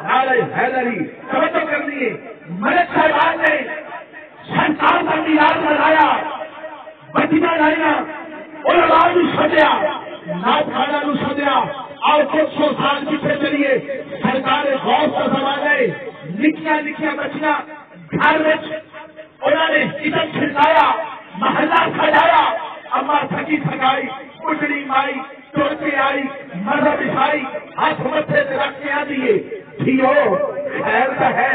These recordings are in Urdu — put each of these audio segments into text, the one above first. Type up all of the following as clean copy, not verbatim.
نعرہ حیدری توجہ کر لیے. ملک صاحبان نے سرکار کا میلاد منایا, بچیاں لائیاں, علماء نو سدیا, نعت خانہ نو سدیا, اور 100 سال پیچھے چلیے سرکار غوث کا زمانہ ہے. نکیاں نکیاں بچیاں گھر میں انہوں نے عزت چھڑکایا, محلہ سجایا. اما تھکی تھکائی اٹھڑی مائی توڑ کے آئی, مذہب عیسائی ہاتھ متھے سے رکھ کے آ دیے. دھیو خیر کا ہے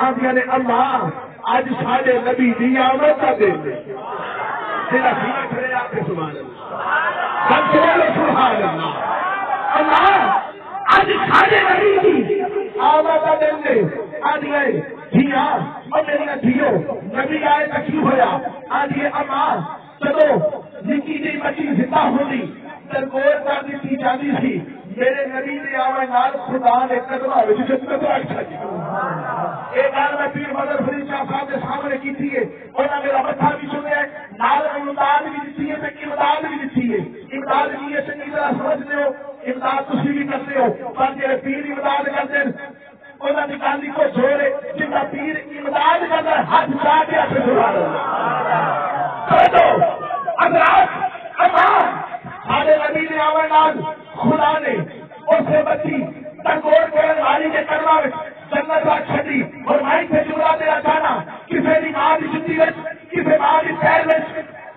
آدیا نے اللہ آج سارے نبی دی آمد کا دن دے. تیرا سینہ کھڑے آپ کے سبحان اللہ, سب سے بولو سبحان اللہ. اللہ آج سارے نبی دی آمد کا دن دے. آدیا دھیا اور میری دھیو نبی آئے تو کیوں ہوا؟ آدیے اما چلو نکی جی بچی زندہ ہوئی ترکور کر دیتی جاتی سی. میرے نبی نے آوے نال خدا نے قدمہ وچ جنت رکھا جی. ایک گل میں پیر مدر فرید شاہ صاحب کے سامنے کی تھی. انہاں میرا متھا بھی سنیا, نال امداد بھی دیتی ہے تے امداد بھی دیتی ہے. امداد کی یہ چنگی طرح سمجھتے ہو, امداد تسی بھی کرتے ہو, پر جڑے پیر امداد کرتے ہیں انہاں دی گل کو زور ہے. جنہ پیر امداد کرتا ہے ہاتھ چاہ کے آخر سبحان اللہ. تو حضرات امان سارے نبی نے آوے نال خدا نے اسے بچی تنگوڑ کرنے والی کے کرما جنت رکھ چھڈی. اور مائی سے جملہ دینا چاہنا کسی بھی ماں کی جتی کسی ماں کی پیر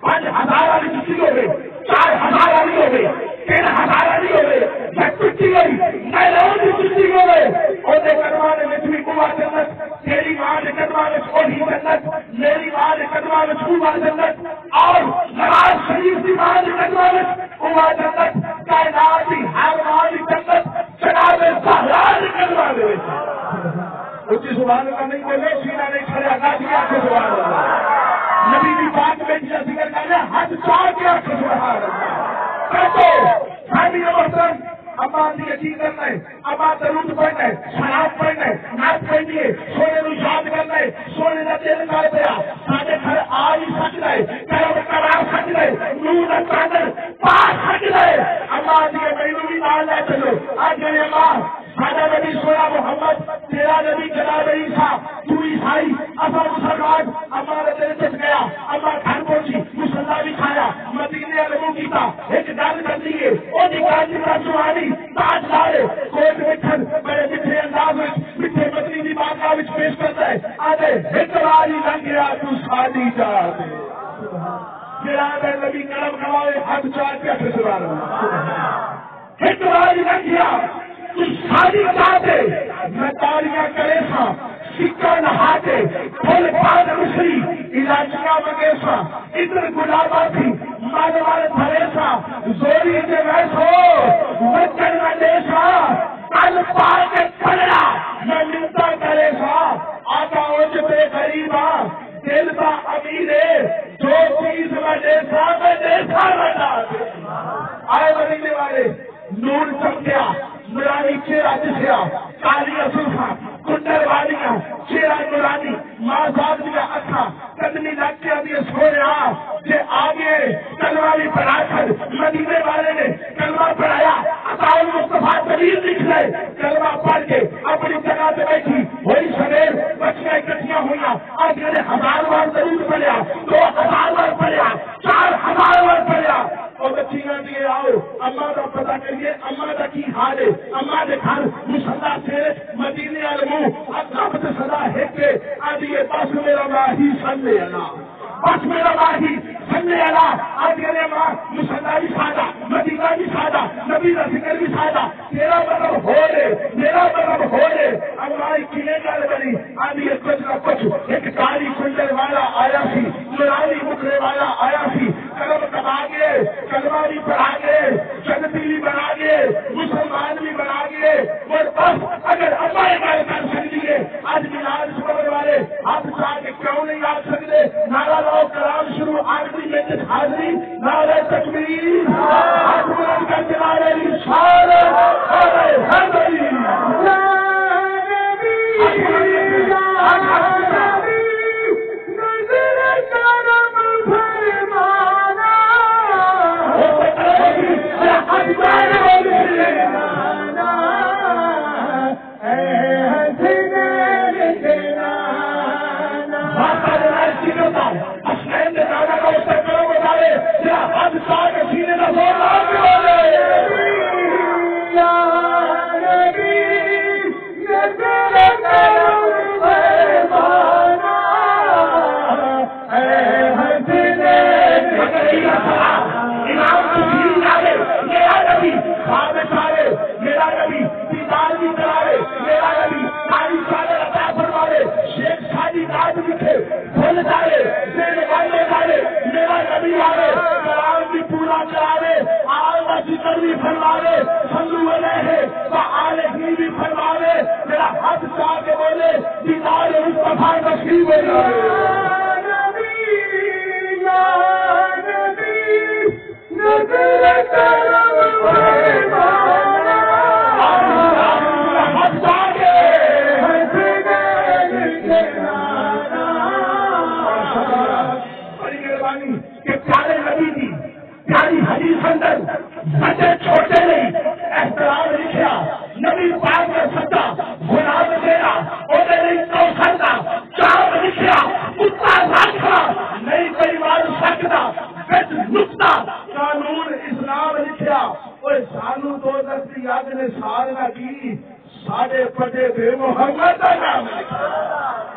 5,000 والی جتی ہوگی, 4,000 والی ہوگی, 3,000 والی ہوگی, میں ٹوٹی گئی میں لوگ کی جتی ہوگی. اور کرما نے بھی کوا جنت, تیری ماں کے قدمہ میں وہی جنت, میری ماں کے قدمہ میں کوا جنت, اور نواز شریف کی ماں کے قدمہ میں کوا جنت, کائنات کی ہر ماں کی جنت جناب زہرا کے قدمہ میں. اچھی سبحان اللہ نہیں بولے, سینہ نہیں کھڑا گا دیا کے سبحان اللہ. نبی کی بات میں جیسا ذکر کرنا حد چاہ کے کے سبحان اللہ. تو سامنے محترم اما کی یقین کرنا ہے, اما درود پڑھنا ہے, شراب پڑھنا ہے, نعت پڑھنی ہے, سونے کو یاد کرنا ہے, سونے کا دل کر پیا سارے گھر آ ہی سکتا ہے, کرم کرا سکتا ہے, نور چادر پا سکتا ہے. اما جی میرے بھی نال لے چلو. آج میرے ماں سادہ نبی سونا محمد, تیرا نبی جناب عیسیٰ, تو عیسائی, اما مسلمان. اما نے دل چچ گیا, اما گھر پہنچی, مسلح بھی کھایا, مدینے لگو کیتا, ایک گل کر دیے وہ نکال دی سوانی تاج لائے کوٹ مٹھن بڑے میٹھے انداز میں میٹھے مدنی کی بارگاہ میں پیش کرتا ہے. آدھے ایک باری لنگ گیا تو شادی جا دے جناب نبی کرم کروائے حد چاہ کے سبحان اللہ. ایک باری لنگ گیا تو شادی جا دے, میں تالیاں کرے سا سکہ نہاتے پھول پاد مصری علاجیاں مگیسا ادھر گلابا تھی مانے والے بھرے سا زوری سے ویسو وچن میں دیسا کل پا کے پڑا میں ملتا کرے سا آقا اوج پہ غریبا دل کا امیرے جو چیز میں دیسا بنا دے. آئے مدینے والے نور چمکیا نورانی چہرہ دسیا, کالی زلفاں کنڈر والیاں چہرہ نورانی, ماں صاحب دیا اکھاں قدمی لاکیاں دیا سویا. جے آگے کلمہ بھی پڑھا کر مدینے والے نے کلمہ پڑھایا, عطا المصطفیٰ طویل لکھ لے, کلمہ پڑھ کے اپنی جگہ پہ بیٹھی وہی سویر بچیاں اکٹھیاں ہوئیاں. آگے نے 1000 بار درود پڑھیا, 2000 بار پڑھیا, 4000 بار پڑھیا. اور بچیاں دیے آؤ اما کا پتہ کریے اما کا کی حال ہے. اما کے گھر مسلح سے مدینے والے منہ اقرب سے صدا ہے کہ آدھیے بس میرا ماہی سننے اللہ, بس میرا ماہی سننے اللہ. آدھیے ماں مسلح بھی سادہ, مدینہ بھی سادہ, نبی کا ذکر بھی سادہ, تیرا مطلب ہو لے میرا مطلب ہو لے. ہماری کیلے گل بنی آدھیے کچھ نہ کچھ ایک کالی کنڈل والا آیا سی, نورانی مکھڑے والا آیا سی, قلم کما گئے, کلمہ بھی پڑھا گئے, جنتی بھی بنا گئے, مسلمان بھی بنا گئے. اور بس اگر اما گل کر سکتی ہے آج میلاد سننے والے ہاتھ چاہ کے کیوں نہیں آ سکتے؟ نعرہ لاؤ کلام شروع, آخری میں حاضری, نعرہ تکبیر, ہاتھ بلند کر کے نعرہ رسالت, نعرہ حیدری. Hey فرماوے میرا ہاتھ چاہ کے بولے دیدار مصطفیٰ نصیب ہو کہ پیارے نبی کی پیاری حدیث اندر بچے چھوٹے نہیں احترام لکھیا نبی پاک کا سچا غلام دینا اور نہیں تو سکتا چاپ لکھیا کتا رکھا نہیں کوئی مار سکتا بچ نقطہ قانون اسلام لکھیا اور سانو تو دستی یاد نے سال نہ کی ساڑھے پٹے بے محمد کا نام لکھا